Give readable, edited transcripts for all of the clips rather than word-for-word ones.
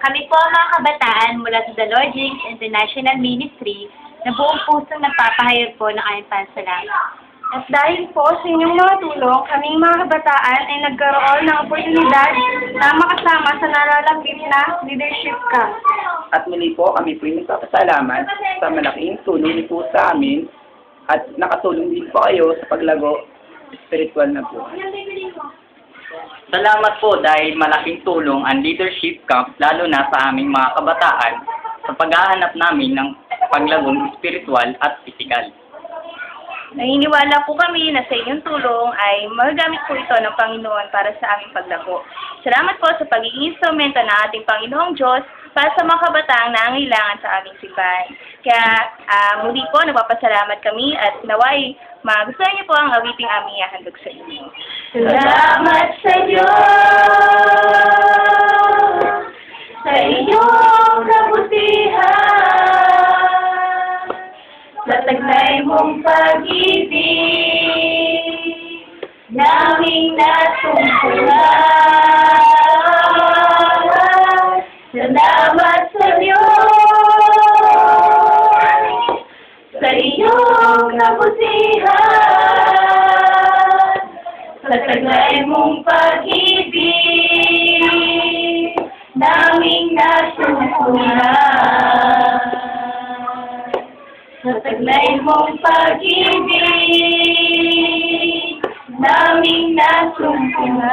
Kami po ang mga kabataan mula sa The Lord Jinx International Ministry na buong pusong nagpapahayag po ng aming pasalamat. At dahil po sa inyong mga tulong, kaming mga kabataan ay nagkaroon ng oportunidad na makasama sa nalalapit na leadership camp. At muli po kami po yung nagpapasalamat sa malaking tulong niyo po sa amin at nakatulong din po kayo sa paglago spiritual na buhay. Salamat po dahil malaking tulong ang leadership camp lalo na sa aming mga kabataan sa paghahanap namin ng paglagong spiritual at pisikal. Naniniwala po kami na sa inyong tulong ay magagamit po ito ng Panginoon para sa aming paglago. Salamat po sa pagiging instrumento ng ating Panginoong Diyos para sa mga kabataang nangangailangan sa aming simbahan. Kaya muli po, nagpapasalamat kami at naway magustuhan niyo po ang awiting aming ihahandog sa inyo. Salamat sa Diyos sa iyong kabutihan, sa taglay mong pag-ibig, naming natungkulan. Salamat sa Diyos sa iyong kabutihan, sa taglay mong pag-ibig, naming natungkulan. Sa taglay mong pag-ibig, naming natungkulan.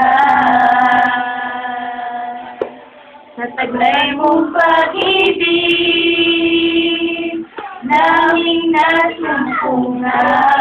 Sa taglay mong pag-ibig, naming natungkulan.